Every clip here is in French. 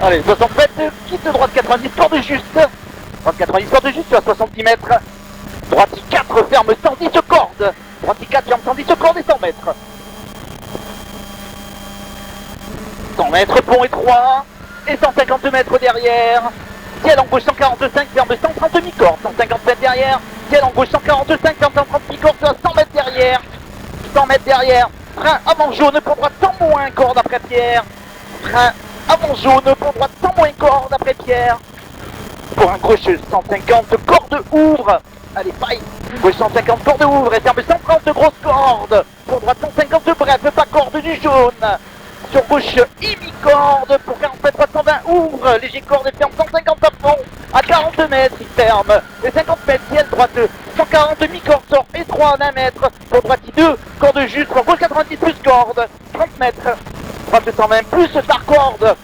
Allez, 60 mètres, quitte de droite 90, corde juste. Droite 90, corde juste, tu as 70 mètres. Droite 4, ferme 110 corde. Droite 4, ferme 110 corde et 100 mètres. 100 mètres, pont étroit. Et 150 mètres derrière. Ciel en gauche 145, ferme 130 mi-corde. 150 mètres derrière. Ciel en gauche 145, ferme 130 mi-corde, tu as 100 mètres derrière. 100 mètres derrière. Frein avant jaune, pour droite 100 moins, corde après pierre. Frein avant jaune, pour droite 100 moins, corde après pierre. Pour un gauche 150, corde ouvre. Allez, paille. Gauche 150, corde ouvre et ferme 130 grosses cordes. Pour droite 150 bref, pas corde du jaune. Sur gauche, mi-corde. Pour 40 mètres, 320 ouvre. Léger corde et ferme 150 à fond. À 40 mètres, il ferme. Et 50 mètres, ciel droite 140 mi-corde, sort étroit en 1 mètre. Pour droite 2, corde juste. Pour gauche 90 plus corde. 30 mètres. Droite 120 plus par corde.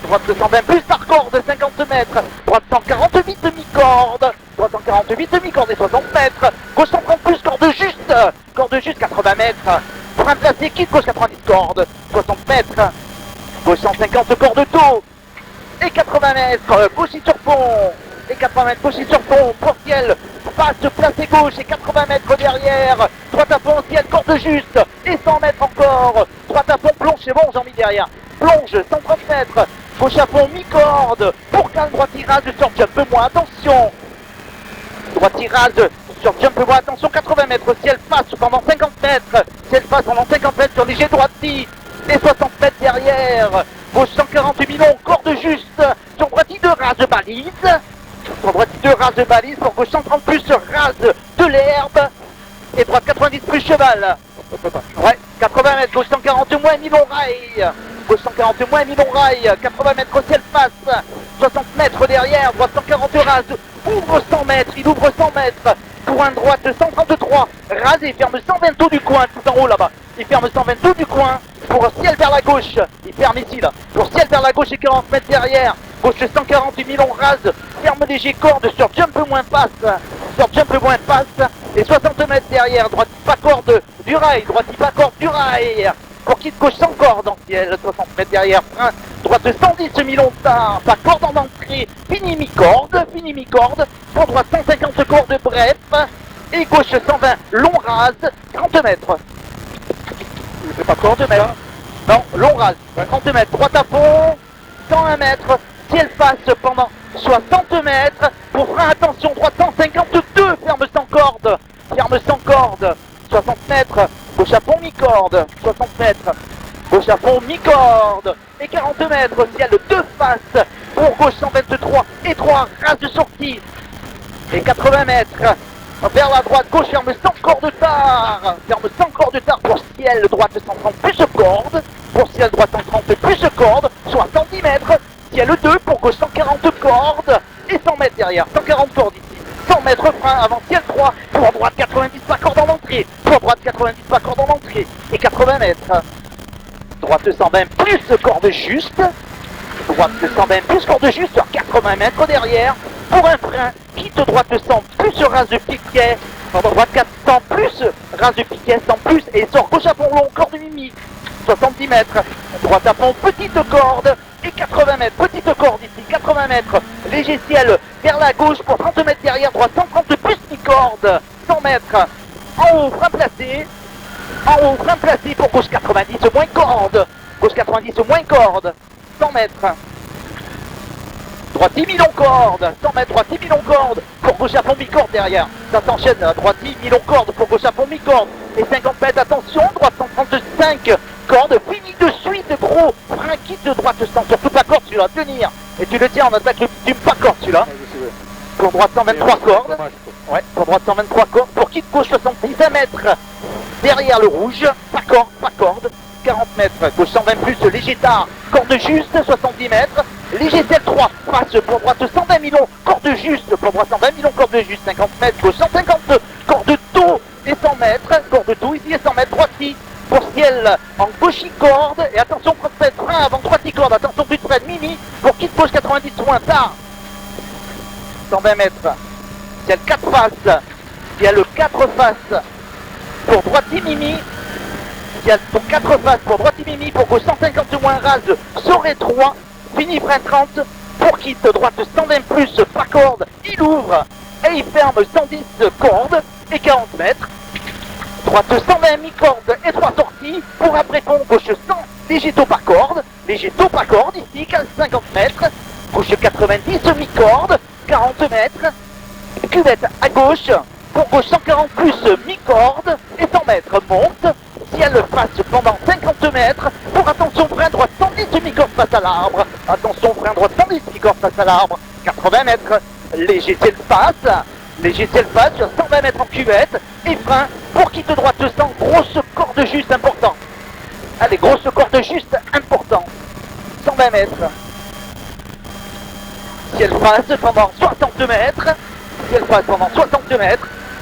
Droite 120 plus par corde, 50 mètres. Droite 148 mi-corde. Droite 148 mi-corde et 60 mètres. Gauche 130 plus, corde juste. Corde juste 80 mètres. Frein placé, quitte, gauche 90 cordes. 60 mètres. Gauche 150 corde tôt. Et 80 mètres. Gauche sur pont. Et 80 mètres, gauche sur pont. Pour ciel. Passe placé gauche et 80 mètres derrière. Droite à fond, ciel, corde juste. Et 100 mètres encore. Droite à fond, plonge, c'est bon, j'en mis derrière. Plonge, 130 mètres. Gauche à fond, mi-corde. Pour calme, droite tirage sur jump moins, attention. Droite tirage sur jump moins, attention, 80 mètres. Ciel passe pendant 50 mètres. Ciel passe pendant 50 mètres sur léger droite 10. Et 60 mètres derrière. Gauche 140 millions, corde juste. Sur droite 2 rase balise. Sur droite 2 rase balise. Pour gauche 130 plus, rase de l'herbe. Et droite 90 plus cheval. Ouais, 80 mètres, gauche 140 moins, mi-long rail. Gauche 140 moins, mi-long rail. 80 mètres, ciel passe. 60 mètres derrière, droite 140 rase. Ouvre 100 mètres, il ouvre 100 mètres. Pour un droite 133, rasé, ferme 120 tout du coin, tout en haut là-bas. Il ferme 120 tout du coin. Pour ciel vers la gauche, il ferme ici là. Pour ciel vers la gauche et 40 mètres derrière. Gauche 140 mi-long rase. Ferme léger corde sur jump moins passe. Sur jump moins passe. Et 60 mètres derrière, droite pas corde du rail, droite pas corde du rail. Pour quitte gauche sans corde en ciel, 60 mètres derrière, frein, droite 110 mi-long tard, pas corde en entrée, fini mi-corde, pour droite 150 cordes bref, et gauche 120 long rase, 30 mètres. C'est pas corde mètres. Non, long rase, 30 mètres, droite à fond, 101 mètres, ciel passe pendant 60 mètres, pour frein attention, droite 152, ferme sans corde, 60 mètres, gauche à fond mi-corde, 60 mètres, gauche à fond mi-corde, et 40 mètres, ciel de face, pour gauche 123, et 3, rase de sortie, et 80 mètres, vers la droite, gauche ferme sans corde tard, pour ciel droite 130 plus corde, pour ciel droite 130 plus corde, soit 110 mètres, ciel 2, pour gauche 140 cordes, et 100 mètres derrière, 140 cordes ici. 100 mètres frein avant ciel 3, pour droite 90 pas corde en entrée, et 80 mètres. Droite 120 plus corde juste, droite 120 plus corde juste sur 80 mètres derrière, pour un frein, quitte droite 100 plus rase de piquet, droite 400 plus rase de piquet, 100 plus, et sort gauche à fond long, corde mimi, 70 mètres, droite à fond, petite corde, et 80 mètres, petite corde ici, 80 mètres, léger ciel vers la gauche pour 30 mètres derrière, droite 130 plus mi-corde, 100 mètres, en haut frein placé pour gauche 80 90 moins corde. Gauche 90 moins corde. 100 mètres. Droite 10 000 corde. 100 mètres, droite 10 000 corde. Pour gauche à fond mi-corde derrière. Ça s'enchaîne. Droite 10 000 corde. Pour gauche à fond mi-corde. Et 50 mètres, attention. Droite 135 corde. Fini de suite, gros. Frein quitte de droite sans. Surtout pas corde, tu vas tenir. Et tu le tiens en attaque le bitume, pas corde celui-là. Pour droite 123 cordes. Ouais, pour droite 123 cordes. Pour quitte gauche 70 mètres. Derrière le rouge. Pas corde, pas corde. 40 mètres, gauche 120 plus, léger tard, corde juste, 70 mètres, léger CL3, passe pour droite 120 millions, corde juste, pour droite 120 millions, corde juste, 50 mètres, gauche 150, corde tôt et 100 mètres, corde tôt ici et 100 mètres, droite-ci, pour ciel, en gauche corde, et attention, frein avant droite corde, attention, plus de près, mini, pour quitte gauche 90 moins tard, 120 mètres, ciel 4 faces, il y a le 4 faces, pour droite mimi, il y a pour 4 faces, pour droite mimi, pour gauche 150 moins rase, Soré 3, fini frein 30, pour quitte droite 120 plus, pas corde, il ouvre et il ferme 110 cordes et 40 mètres, droite 120 mi-corde et 3 sorties, pour après pont, gauche 100, léger taux pas corde, ici, 50 mètres, gauche 90 mi-corde, 40 mètres, cuvette à gauche, pour gauche 140 plus mi-corde et 100 mètres, monte, ciel face pendant 50 mètres, pour attention frein droite 110 mi-corde face à l'arbre, attention frein droite 110 mi-corde face à l'arbre, 80 mètres, léger ciel face, sur 120 mètres en cuvette, et frein pour quitte droite 100, grosse corde juste important, allez grosse corde juste important, 120 mètres, ciel face pendant 60 mètres,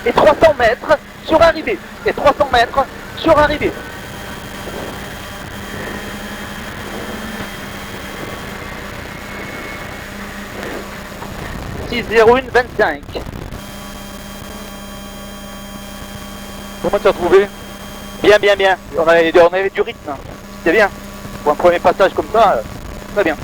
et 300 mètres sur arrivée, 6-0-1-25. Comment tu as trouvé? Bien. On avait du rythme. C'était bien. Pour un premier passage comme ça, très bien.